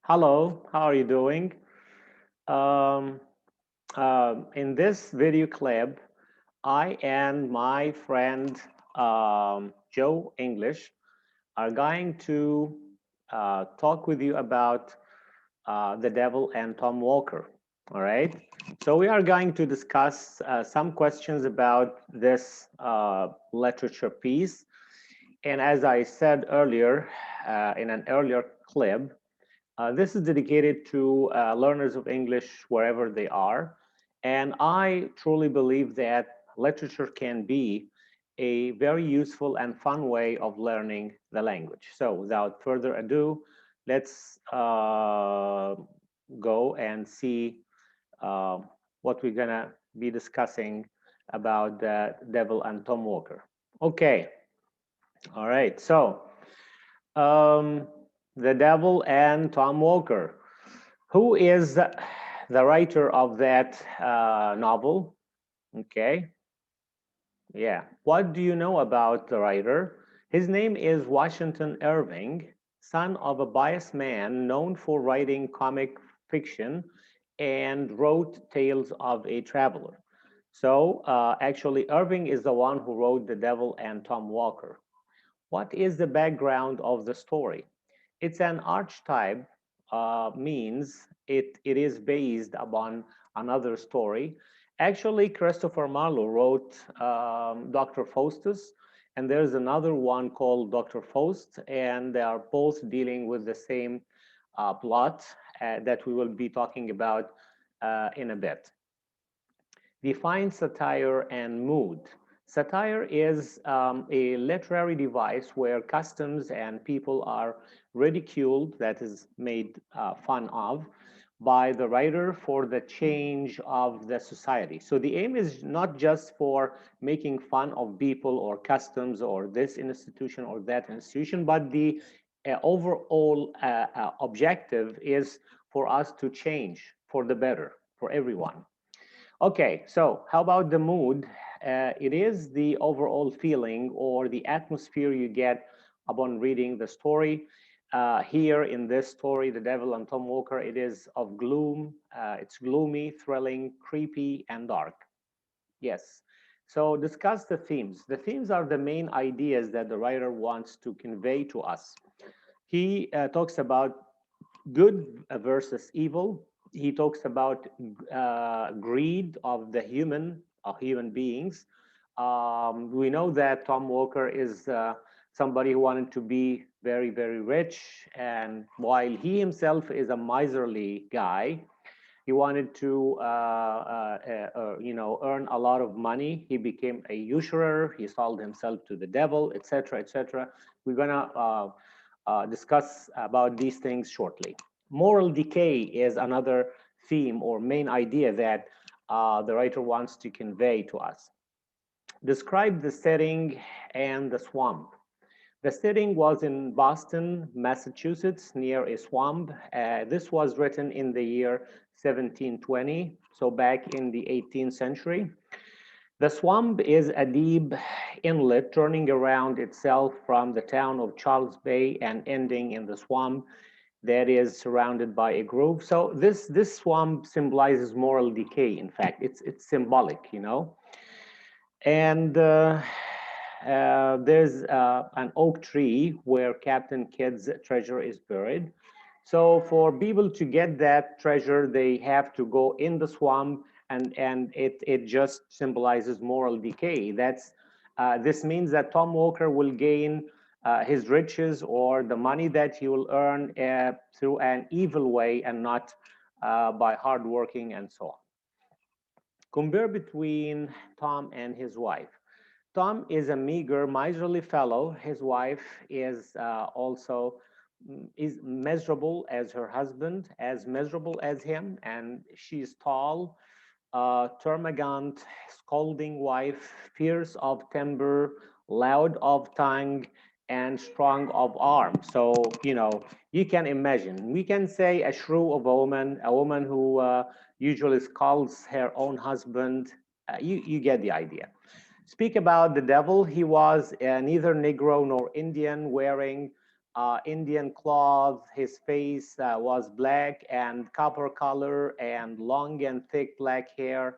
Hello, how are you doing? Um, in this video clip, I and my friend Joe English are going to talk with you about The Devil and Tom Walker. All right. So we are going to discuss some questions about this literature piece. And as I said earlier, in an earlier clip, this is dedicated to learners of English wherever they are. And I truly believe that literature can be a very useful and fun way of learning the language. So without further ado, let's go and see uh, what we're gonna be discussing about the Devil and Tom Walker. Okay, all right. So um, the Devil and Tom Walker. Who is the writer of that novel? Okay, yeah. What do you know about the writer? His name is Washington Irving, son of a biased man known for writing comic fiction and wrote Tales of a Traveler. So actually, Irving is the one who wrote The Devil and Tom Walker. What is the background of the story? It's an archetype, means it is based upon another story. Actually, Christopher Marlowe wrote Dr. Faustus, and there's another one called Dr. Faust, and they are both dealing with the same plot that we will be talking about in a bit. Define satire and mood. Satire is a literary device where customs and people are ridiculed, that is, made fun of, by the writer for the change of the society. So the aim is not just for making fun of people or customs or this institution or that institution, but the overall objective is for us to change for the better for everyone. Okay, so how about the mood? It is the overall feeling or the atmosphere you get upon reading the story. Here in this story, The Devil and Tom Walker, it is of gloom. It's gloomy, thrilling, creepy, and dark. Yes. So discuss the themes. The themes are the main ideas that the writer wants to convey to us. He talks about good versus evil. He talks about greed of the human beings. We know that Tom Walker is somebody who wanted to be very, very rich, and while he himself is a miserly guy, he wanted to, earn a lot of money. He became a usurer. He sold himself to the devil, etc., etc. We're gonna discuss about these things shortly. Moral decay is another theme or main idea that the writer wants to convey to us. Describe the setting and the swamp. The setting was in Boston, Massachusetts, near a swamp. This was written in the year 1720, so back in the 18th century. The swamp is a deep inlet turning around itself from the town of Charles Bay and ending in the swamp that is surrounded by a grove. So this swamp symbolizes moral decay. In fact, it's symbolic, you know. And there's an oak tree where Captain Kidd's treasure is buried. So for people to get that treasure, they have to go in the swamp, and it just symbolizes moral decay. This means that Tom Walker will gain his riches or the money that he will earn through an evil way and not by hard working and so on. Compare between Tom and his wife. Tom is a meager, miserly fellow. His wife is also is miserable as her husband, as miserable as him, and she's tall, termagant, scolding wife, fierce of temper, loud of tongue, and strong of arm. So, you can imagine. We can say a shrew of a woman who usually scolds her own husband. You get the idea. Speak about the devil. He was neither Negro nor Indian, wearing Indian cloth. His face was black and copper color and long and thick black hair.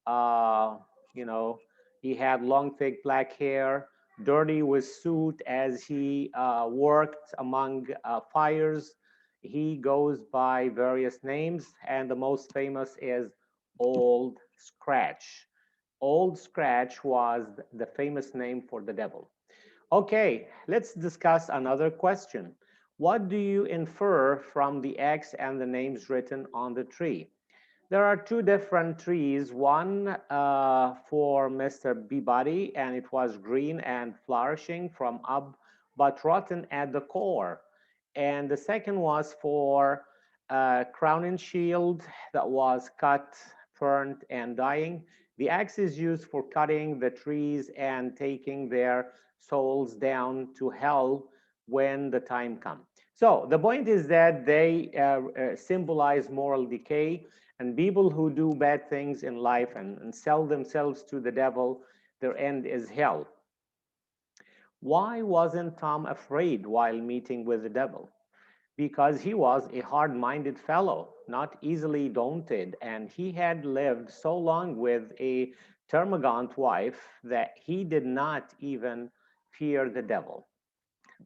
Uh, you know, he had long, thick black hair, dirty with soot as he worked among fires. He goes by various names, and the most famous is Old Scratch. Old Scratch was the famous name for the devil. Okay, let's discuss another question. What do you infer from the X and the names written on the tree? There are two different trees, one for Mr. Peabody, and it was green and flourishing from up, but rotten at the core. And the second was for Crown and Shield that was cut, burnt, and dying. The axe is used for cutting the trees and taking their souls down to hell when the time comes. So the point is that they symbolize moral decay, and people who do bad things in life and sell themselves to the devil, their end is hell. Why wasn't Tom afraid while meeting with the devil? Because he was a hard minded fellow, not easily daunted, and he had lived so long with a termagant wife that he did not even fear the devil.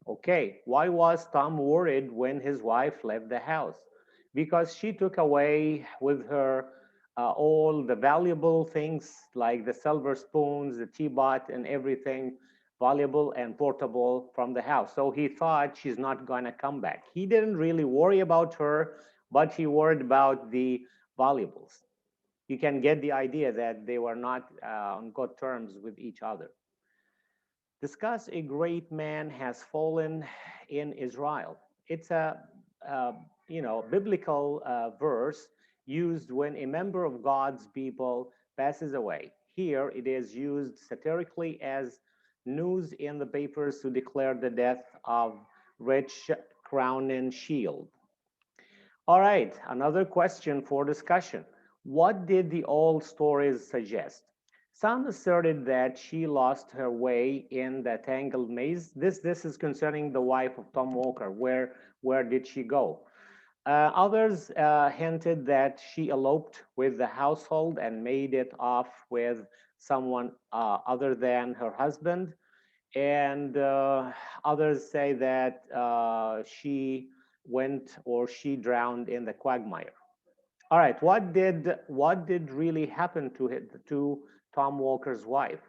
Okay, why was Tom worried when his wife left the house? Because she took away with her all the valuable things like the silver spoons, the teapot, and everything valuable and portable from the house. So he thought she's not going to come back. He didn't really worry about her, but he worried about the valuables. You can get the idea that they were not on good terms with each other. Discuss a great man has fallen in Israel. It's a biblical verse used when a member of God's people passes away. Here it is used satirically as news in the papers to declare the death of rich crown and shield. All right, another question for discussion. What did the old stories suggest? Some asserted that she lost her way in the tangled maze. This is concerning the wife of Tom Walker. Where did she go? Others hinted that she eloped with the household and made it off with someone other than her husband. And others say that she went or she drowned in the quagmire. All right, what did really happen to Tom Walker's wife?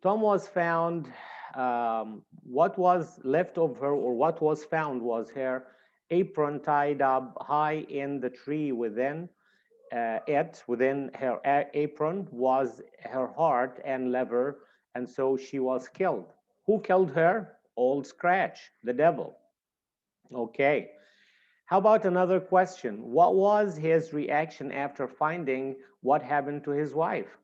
Tom was found. What was left of her, or what was found, was her apron tied up high in the tree. Within her apron was her heart and liver, and so she was killed. Who killed her? Old Scratch, the devil. Okay. How about another question? What was his reaction after finding what happened to his wife?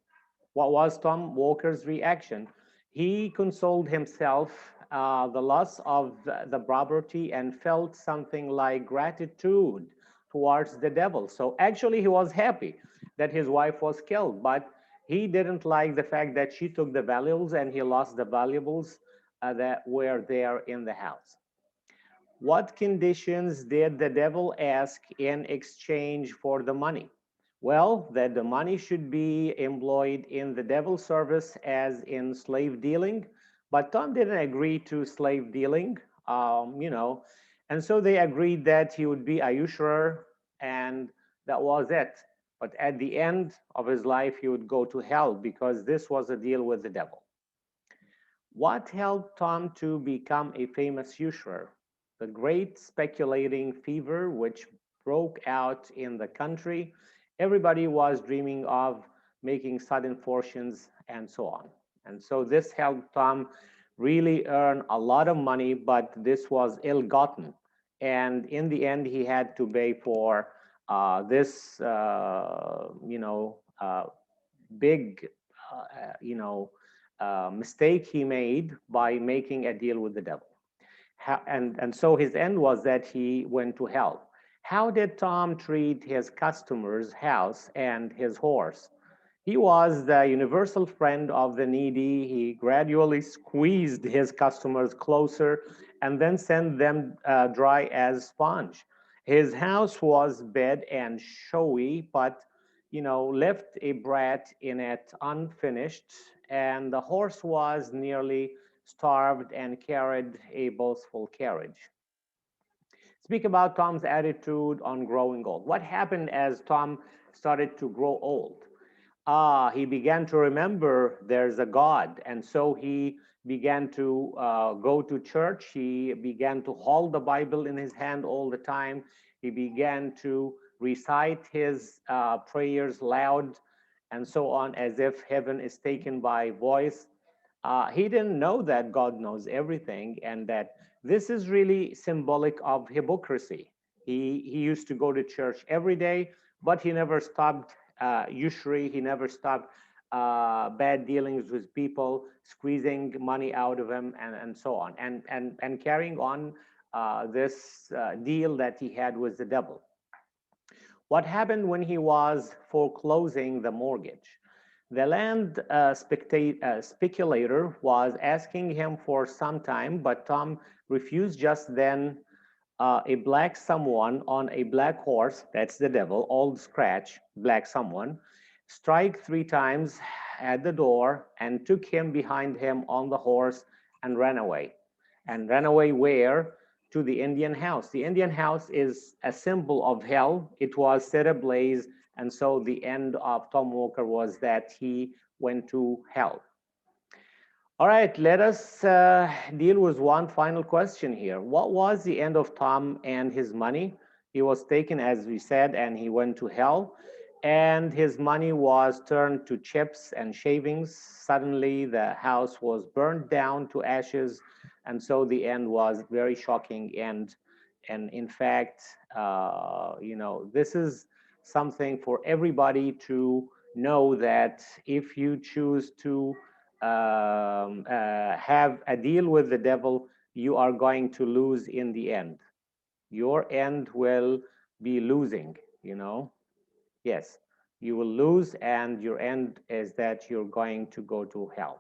What was Tom Walker's reaction? He consoled himself the loss of the property and felt something like gratitude towards the devil. So actually, he was happy that his wife was killed, but he didn't like the fact that she took the valuables and he lost the valuables that were there in the house. What conditions did the devil ask in exchange for the money? Well, that the money should be employed in the devil's service as in slave dealing. But Tom didn't agree to slave dealing, and so they agreed that he would be a usurer, and that was it. But at the end of his life, he would go to hell because this was a deal with the devil. What helped Tom to become a famous usurer? The great speculating fever which broke out in the country. Everybody was dreaming of making sudden fortunes and so on. And so this helped Tom really earn a lot of money, but this was ill gotten. And in the end, he had to pay for this, big, mistake he made by making a deal with the devil. And so his end was that he went to hell. How did Tom treat his customers' house and his horse? He was the universal friend of the needy. He gradually squeezed his customers closer and then sent them dry as sponge. His house was big and showy, but left a brat in it unfinished, and the horse was nearly starved and carried a boastful carriage. Speak about Tom's attitude on growing old. What happened as Tom started to grow old? He began to remember there's a God. And so he began to go to church. He began to hold the Bible in his hand all the time. He began to recite his prayers loud and so on, as if heaven is taken by voice. He didn't know that God knows everything and that this is really symbolic of hypocrisy. He used to go to church every day, but he never stopped usury. He never stopped bad dealings with people, squeezing money out of him, and so on, and carrying on this deal that he had with the devil. What happened when he was foreclosing the mortgage? The land speculator was asking him for some time, but Tom refused just then. A black someone on a black horse, that's the devil, old scratch, black someone, strike 3 times at the door and took him behind him on the horse and ran away. And ran away where? To the Indian house. The Indian house is a symbol of hell. It was set ablaze. And so the end of Tom Walker was that he went to hell. All right, let us deal with one final question here. What was the end of Tom and his money? He was taken, as we said, and he went to hell. And his money was turned to chips and shavings. Suddenly, the house was burned down to ashes. And so the end was very shocking. And in fact, this is something for everybody to know that if you choose to have a deal with the devil, you are going to lose in the end. Your end will be losing. Yes, you will lose, and your end is that you're going to go to hell.